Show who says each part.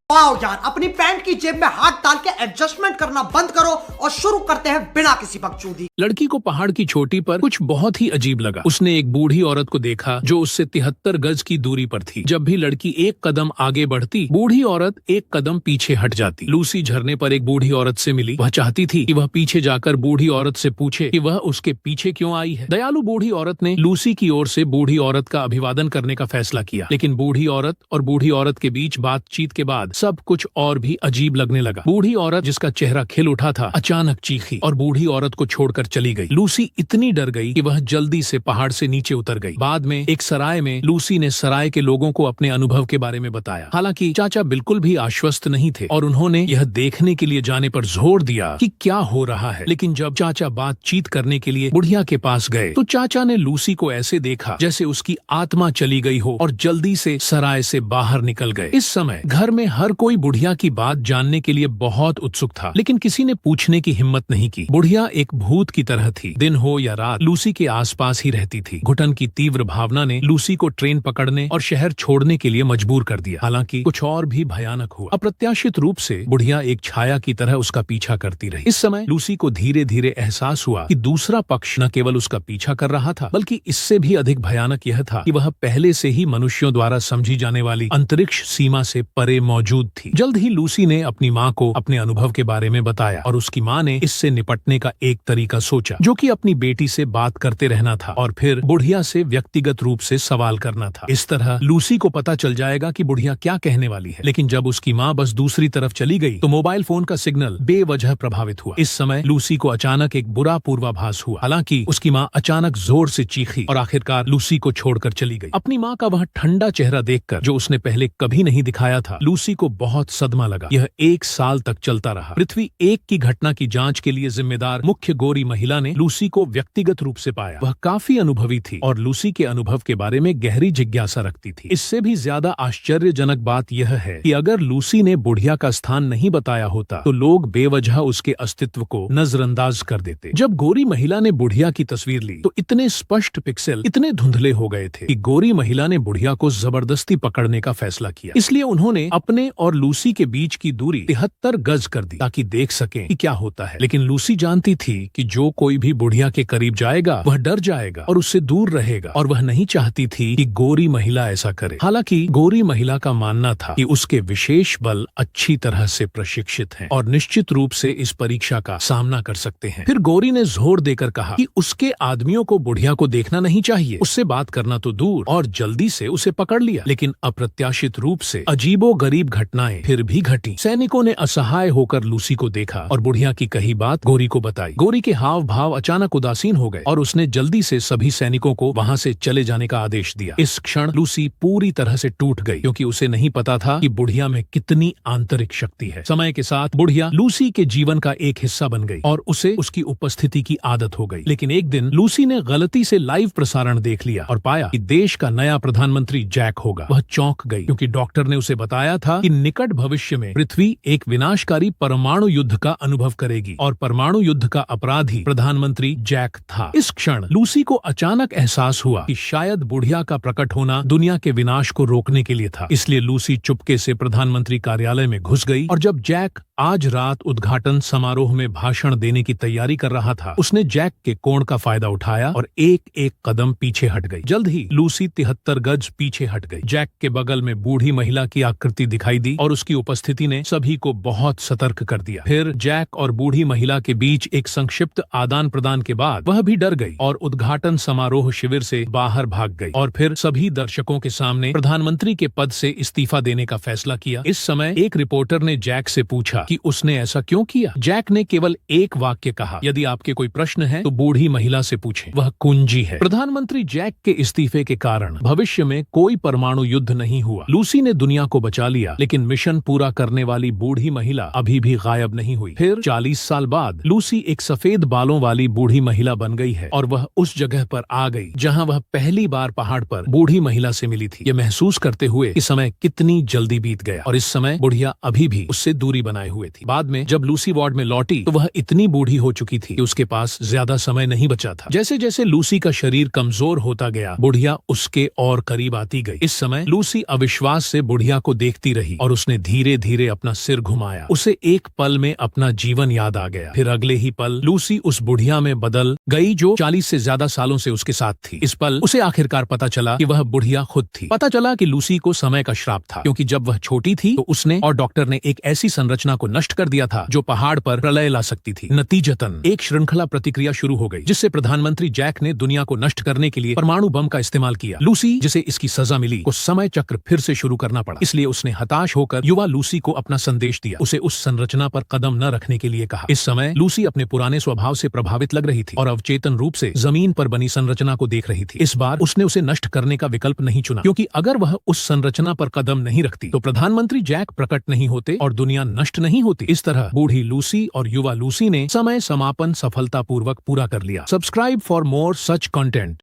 Speaker 1: आओ यार, अपनी पैंट की जेब में हाथ डाल के एडजस्टमेंट करना बंद करो और शुरू करते हैं बिना किसी बकचोदी।
Speaker 2: लड़की को पहाड़ की चोटी पर कुछ बहुत ही अजीब लगा। उसने एक बूढ़ी औरत को देखा जो उससे 73 गज की दूरी पर थी। जब भी लड़की एक कदम आगे बढ़ती, बूढ़ी औरत एक कदम पीछे हट जाती। लूसी झरने पर एक बूढ़ी औरत से मिली। वह चाहती थी कि वह पीछे जाकर बूढ़ी औरत से पूछे कि वह उसके पीछे क्यों आई है। दयालु बूढ़ी औरत ने लूसी की ओर से बूढ़ी औरत का अभिवादन करने का फैसला किया, लेकिन बूढ़ी औरत और बूढ़ी औरत के बीच बातचीत के बाद सब कुछ और भी अजीब लगने लगा। बूढ़ी औरत, जिसका चेहरा खिल उठा था, अचानक चीखी और बूढ़ी औरत को छोड़कर चली गई। लूसी इतनी डर गई कि वह जल्दी से पहाड़ से नीचे उतर गई। बाद में एक सराय में लूसी ने सराय के लोगों को अपने अनुभव के बारे में बताया। हालांकि चाचा बिल्कुल भी आश्वस्त नहीं थे और उन्होंने यह देखने के लिए जाने पर जोर दिया कि क्या हो रहा है। लेकिन जब चाचा बातचीत करने के लिए बुढ़िया के पास गए तो चाचा ने लूसी को ऐसे देखा जैसे उसकी आत्मा चली गई हो और जल्दी से सराय से बाहर निकल गए। इस समय घर में हर कोई बुढ़िया की बात जानने के लिए बहुत उत्सुक था, लेकिन किसी ने पूछने की हिम्मत नहीं की। बुढ़िया एक भूत की तरह थी। दिन हो या रात लूसी के आसपास ही रहती थी। घुटन की तीव्र भावना ने लूसी को ट्रेन पकड़ने और शहर छोड़ने के लिए मजबूर कर दिया। हालांकि कुछ और भी भयानक हुआ। अप्रत्याशित रूप से बुढ़िया एक छाया की तरह उसका पीछा करती रही। इस समय लूसी को धीरे धीरे एहसास हुआ कि दूसरा पक्ष न केवल उसका पीछा कर रहा था, बल्कि इससे भी अधिक भयानक यह था कि वह पहले से ही मनुष्यों द्वारा समझी जाने वाली अंतरिक्ष सीमा से परे मौजूद थी। जल्द ही लूसी ने अपनी माँ को अपने अनुभव के बारे में बताया और उसकी माँ ने इससे निपटने का एक तरीका सोचा, जो कि अपनी बेटी से बात करते रहना था और फिर बुढ़िया से व्यक्तिगत रूप से सवाल करना था। इस तरह लूसी को पता चल जाएगा कि बुढ़िया क्या कहने वाली है। लेकिन जब उसकी माँ बस दूसरी तरफ चली गई तो मोबाइल फोन का सिग्नल बेवजह प्रभावित हुआ। इस समय लूसी को अचानक एक बुरा पूर्वाभास हुआ। हालांकि उसकी माँ अचानक जोर से चीखी और आखिरकार लूसी को छोड़कर चली गई। अपनी माँ का वह ठंडा चेहरा देखकर, जो उसने पहले कभी नहीं दिखाया था, लूसी को बहुत सदमा लगा। यह 1 साल तक चलता रहा। पृथ्वी 1 की घटना की जांच के लिए जिम्मेदार मुख्य गोरी महिला ने लूसी को व्यक्तिगत रूप से पाया। वह काफी अनुभवी थी और लूसी के अनुभव के बारे में गहरी जिज्ञासा रखती थी। इससे भी ज्यादा आश्चर्यजनक बात यह है कि अगर लूसी ने बुढ़िया का स्थान नहीं बताया होता तो लोग बेवजह उसके अस्तित्व को नजरअंदाज कर देते। जब गोरी महिला ने बुढ़िया की तस्वीर ली तो इतने स्पष्ट पिक्सल इतने धुंधले हो गए थे कि गोरी महिला ने बुढ़िया को जबरदस्ती पकड़ने का फैसला किया। इसलिए उन्होंने अपने और लूसी के बीच की दूरी 73 गज कर दी ताकि देख सकें कि क्या होता है। लेकिन लूसी जानती थी कि जो कोई भी बुढ़िया के करीब जाएगा वह डर जाएगा और उससे दूर रहेगा, और वह नहीं चाहती थी कि गोरी महिला ऐसा करे। हालांकि गोरी महिला का मानना था कि उसके विशेष बल अच्छी तरह से प्रशिक्षित हैं और निश्चित रूप से इस परीक्षा का सामना कर सकते हैं। फिर गोरी ने जोर देकर कहा कि उसके आदमियों को बुढ़िया को देखना नहीं चाहिए, उससे बात करना तो दूर, और जल्दी से उसे पकड़ लिया। लेकिन अप्रत्याशित रूप से अजीबोगरीब घटनाएं फिर भी घटी। सैनिकों ने असहाय होकर लूसी को देखा और बुढ़िया की कही बात गोरी को बताई। गोरी के हाव भाव अचानक उदासीन हो गए और उसने जल्दी से सभी सैनिकों को वहां से चले जाने का आदेश दिया। इस क्षण लूसी पूरी तरह से टूट गई, क्योंकि उसे नहीं पता था कि बुढ़िया में कितनी आंतरिक शक्ति है। समय के साथ बुढ़िया लूसी के जीवन का एक हिस्सा बन गई और उसे उसकी उपस्थिति की आदत हो गई। लेकिन एक दिन लूसी ने गलती से लाइव प्रसारण देख लिया और पाया कि देश का नया प्रधानमंत्री जैक होगा। वह चौंक गई, क्योंकि डॉक्टर ने उसे बताया था कि निकट भविष्य में पृथ्वी एक विनाशकारी परमाणु युद्ध का अनुभव करेगी और परमाणु युद्ध का अपराधी प्रधानमंत्री जैक था। इस क्षण लूसी को अचानक एहसास हुआ कि शायद बुढ़िया का प्रकट होना दुनिया के विनाश को रोकने के लिए था। इसलिए लूसी चुपके से प्रधानमंत्री कार्यालय में घुस गई और जब जैक आज रात उद्घाटन समारोह में भाषण देने की तैयारी कर रहा था, उसने जैक के कोण का फायदा उठाया और एक एक कदम पीछे हट गई। जल्द ही लूसी 73 गज पीछे हट गई। जैक के बगल में बूढ़ी महिला की आकृति दिखाई दी और उसकी उपस्थिति ने सभी को बहुत सतर्क कर दिया। फिर जैक और बूढ़ी महिला के बीच एक संक्षिप्त आदान प्रदान के बाद वह भी डर गई और उद्घाटन समारोह शिविर से बाहर भाग गई और फिर सभी दर्शकों के सामने प्रधानमंत्री के पद से इस्तीफा देने का फैसला किया। इस समय एक रिपोर्टर ने जैक से पूछा कि उसने ऐसा क्यों किया। जैक ने केवल एक वाक्य कहा, यदि आपके कोई प्रश्न है तो बूढ़ी महिला से पूछें, वह कुंजी है। प्रधानमंत्री जैक के इस्तीफे के कारण भविष्य में कोई परमाणु युद्ध नहीं हुआ। लूसी ने दुनिया को बचा लिया, लेकिन मिशन पूरा करने वाली बूढ़ी महिला अभी भी गायब नहीं हुई। फिर 40 साल बाद लूसी एक सफेद बालों वाली बूढ़ी महिला बन गई है और वह उस जगह पर आ गई जहां वह पहली बार पहाड़ पर बूढ़ी महिला से मिली थी। यह महसूस करते हुए कि समय कितनी जल्दी बीत गया और इस समय बुढ़िया अभी भी उससे दूरी बनाए हुए हुए थी। बाद में जब लूसी वार्ड में लौटी तो वह इतनी बूढ़ी हो चुकी थी कि उसके पास ज्यादा समय नहीं बचा था। जैसे जैसे लूसी का शरीर कमजोर होता गया, बुढ़िया उसके और करीब आती गई। इस समय लूसी अविश्वास से बुढ़िया को देखती रही और उसने धीरे धीरे अपना सिर घुमाया। उसे एक पल में अपना जीवन याद आ गया। फिर अगले ही पल लूसी उस बुढ़िया में बदल गई जो 40 से ज्यादा सालों से उसके साथ थी। इस पल उसे आखिरकार पता चला कि वह बुढ़िया खुद थी। पता चला कि लूसी को समय का श्राप था, क्योंकि जब वह छोटी थी तो उसने और डॉक्टर ने एक ऐसी संरचना को नष्ट कर दिया था जो पहाड़ पर प्रलय ला सकती थी। नतीजतन एक श्रृंखला प्रतिक्रिया शुरू हो गई, जिससे प्रधानमंत्री जैक ने दुनिया को नष्ट करने के लिए परमाणु बम का इस्तेमाल किया। लूसी, जिसे इसकी सजा मिली, को समय चक्र फिर से शुरू करना पड़ा। इसलिए उसने हताश होकर युवा लूसी को अपना संदेश दिया, उसे उस संरचना पर कदम न रखने के लिए कहा। इस समय लूसी अपने पुराने स्वभाव से प्रभावित लग रही थी और अवचेतन रूप से जमीन पर बनी संरचना को देख रही थी। इस बार उसने उसे नष्ट करने का विकल्प नहीं चुना, क्योंकि अगर वह उस संरचना पर कदम नहीं रखती तो प्रधानमंत्री जैक प्रकट नहीं होते और दुनिया नष्ट नहीं होती। इस तरह बूढ़ी लूसी और युवा लूसी ने समय समापन सफलतापूर्वक पूरा कर लिया। Subscribe for more such content.